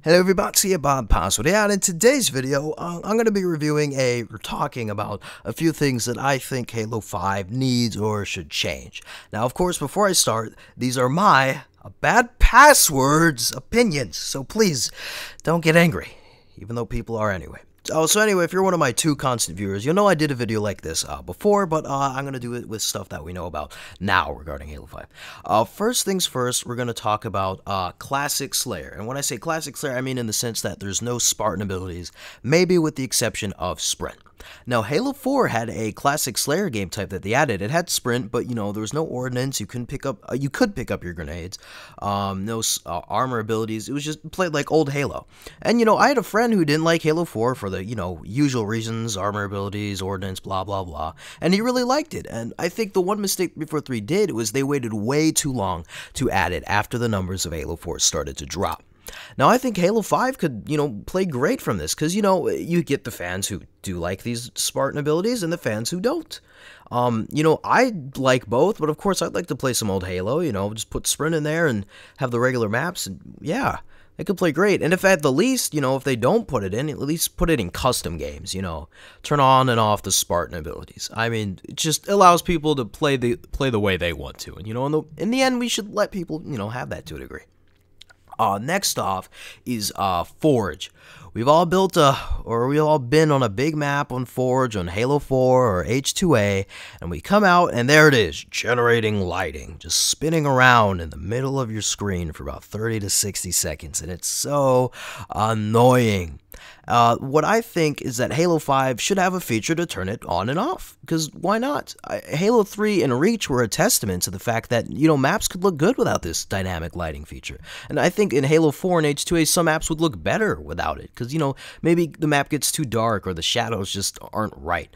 Hello everybody, Bob Password here, and in today's video, I'm going to be reviewing or talking about a few things that I think Halo 5 needs or should change. Now, of course, before I start, these are my bad passwords opinions, so please don't get angry, even though people are anyway. So anyway, if you're one of my two constant viewers, you'll know I did a video like this before, but I'm going to do it with stuff that we know about now regarding Halo 5. First things first, we're going to talk about Classic Slayer. And when I say Classic Slayer, I mean in the sense that there's no Spartan abilities, maybe with the exception of Sprint. Now, Halo 4 had a Classic Slayer game type that they added. It had Sprint, but, there was no ordnance. You could pick up your grenades. No armor abilities. It was just played like old Halo. And, I had a friend who didn't like Halo 4 for the, usual reasons, armor abilities, ordnance, blah, blah, blah. And he really liked it. And I think the one mistake 343 did was they waited way too long to add it after the numbers of Halo 4 started to drop. Now, I think Halo 5 could, play great from this, because, you get the fans who do like these Spartan abilities and the fans who don't. I like both, but of course I'd like to play some old Halo, just put Sprint in there and have the regular maps, and yeah, they could play great. And if at the least, if they don't put it in, at least put it in custom games, turn on and off the Spartan abilities. I mean, it just allows people to play the way they want to, and, in the end, we should let people, have that to a degree. Next off is Forge. We've all been on a big map on Forge, on Halo 4 or H2A, and we come out and there it is, generating lighting, just spinning around in the middle of your screen for about 30 to 60 seconds, and it's so annoying. What I think is that Halo 5 should have a feature to turn it on and off, because why not? Halo 3 and Reach were a testament to the fact that, maps could look good without this dynamic lighting feature. And I think in Halo 4 and H2A, some maps would look better without it, because, maybe the map gets too dark or the shadows just aren't right.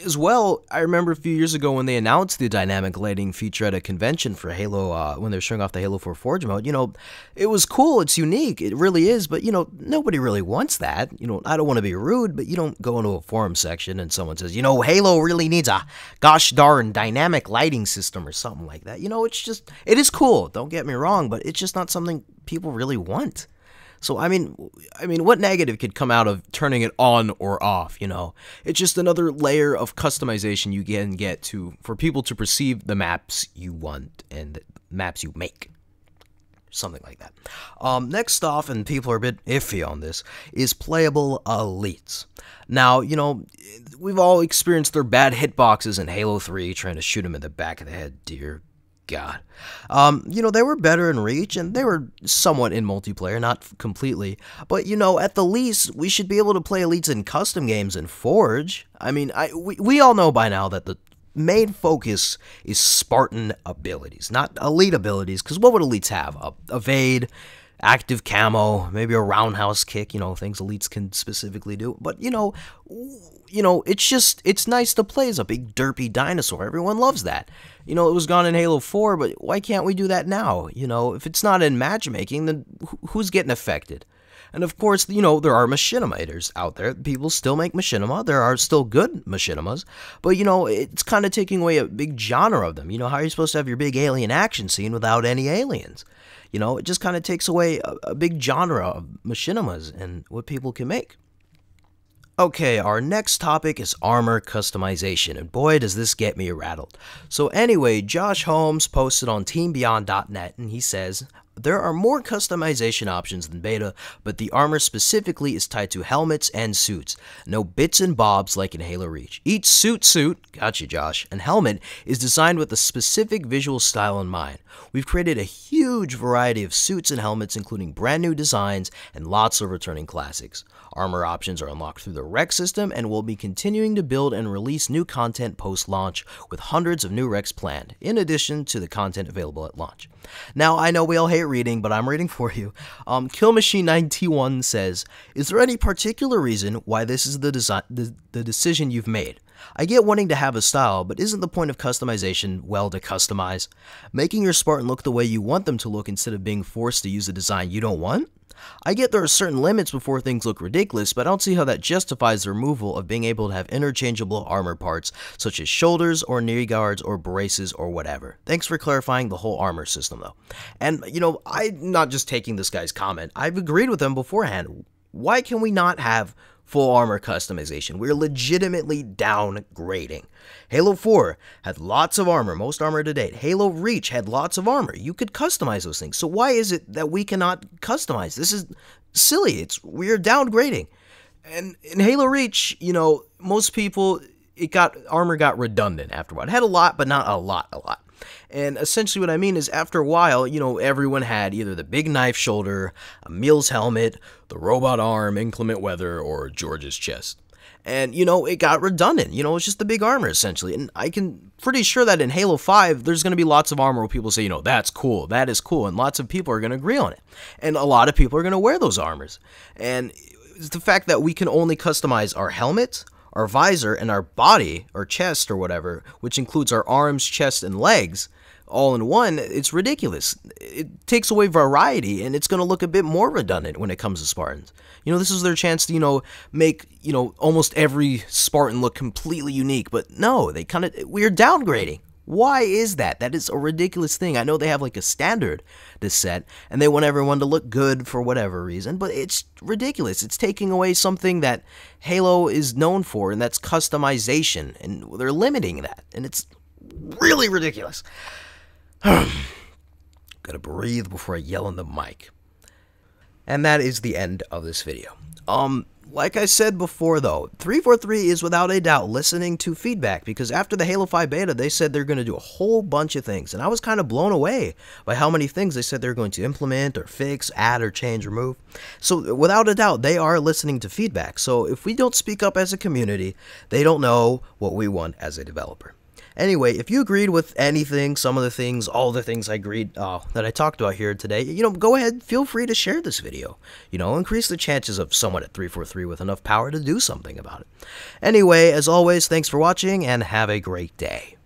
As well, I remember a few years ago when they announced the dynamic lighting feature at a convention for Halo, when they were showing off the Halo 4 Forge mode, it was cool, it's unique, it really is, but, nobody really wants that. I don't want to be rude, but you don't go into a forum section and someone says, Halo really needs a gosh darn dynamic lighting system or something like that. It is cool, don't get me wrong, but it's just not something people really want. So, I mean, what negative could come out of turning it on or off, It's just another layer of customization you can get for people to perceive the maps you want and the maps you make. Something like that. Next off, and people are a bit iffy on this, is playable elites. Now, we've all experienced their bad hitboxes in Halo 3, trying to shoot them in the back of the head, dear God. They were better in Reach, and they were somewhat in multiplayer, not completely. But, at the least, we should be able to play elites in custom games in Forge. I mean, we all know by now that the main focus is Spartan abilities, not elite abilities, because what would elites have? Evade, active camo, maybe a roundhouse kick, things elites can specifically do. But, it's nice to play as a big derpy dinosaur. Everyone loves that. It was gone in Halo 4, but why can't we do that now? If it's not in matchmaking, then who's getting affected? And of course, there are machinimators out there. People still make machinima. There are still good machinimas. But, it's kind of taking away a big genre of them. How are you supposed to have your big alien action scene without any aliens? It just kind of takes away a big genre of machinimas and what people can make. Okay, our next topic is armor customization, and boy does this get me rattled. So anyway, Josh Holmes posted on teambeyond.net, and he says, there are more customization options than beta, but the armor specifically is tied to helmets and suits. No bits and bobs like in Halo Reach. Each suit, gotcha Josh, and helmet is designed with a specific visual style in mind. We've created a huge variety of suits and helmets, including brand new designs and lots of returning classics. Armor options are unlocked through the rec system, and we'll be continuing to build and release new content post-launch with hundreds of new recs planned, in addition to the content available at launch. Now, I know we all hate reading, but I'm reading for you. Killmachine91 says, is there any particular reason why this is the decision you've made? I get wanting to have a style, but isn't the point of customization, well, to customize? Making your Spartan look the way you want them to look instead of being forced to use a design you don't want? I get there are certain limits before things look ridiculous, but I don't see how that justifies the removal of being able to have interchangeable armor parts, such as shoulders or knee guards or braces or whatever. Thanks for clarifying the whole armor system though. And I'm not just taking this guy's comment, I've agreed with him beforehand. Why can we not have full armor customization? We're legitimately downgrading. Halo 4 had lots of armor, most armor to date. Halo Reach had lots of armor. You could customize those things. So why is it that we cannot customize? This is silly. We're downgrading. And in Halo Reach, most people, armor got redundant after a while. It had a lot, but not a lot. And essentially what I mean is after a while, everyone had either the big knife shoulder, a Mills helmet, the robot arm, inclement weather, or George's chest. And, it got redundant. It's just the big armor, essentially. And I can pretty sure that in Halo 5, there's going to be lots of armor where people say, that's cool, that is cool. And lots of people are going to agree on it. And a lot of people are going to wear those armors. And it's the fact that we can only customize our helmet, our visor, and our body, or chest, or whatever, which includes our arms, chest, and legs, all in one, it's ridiculous. It takes away variety, and it's going to look a bit more redundant when it comes to Spartans. This is their chance to, make, almost every Spartan look completely unique, but no, we're downgrading. Why is that? That is a ridiculous thing. I know they have like a standard to set, and they want everyone to look good for whatever reason, but it's ridiculous. It's taking away something that Halo is known for, and that's customization, and they're limiting that, and it's really ridiculous. Gotta breathe before I yell in the mic. And that is the end of this video. Like I said before though, 343 is without a doubt listening to feedback, because after the Halo 5 beta, they said they're going to do a whole bunch of things, and I was kind of blown away by how many things they said they're going to implement or fix, add or change, remove. So without a doubt, they are listening to feedback. So if we don't speak up as a community, they don't know what we want as a developer. Anyway, if you agreed with anything, some of the things, all the things I agreed that I talked about here today, go ahead, feel free to share this video. Increase the chances of someone at 343 with enough power to do something about it. Anyway, as always, thanks for watching and have a great day.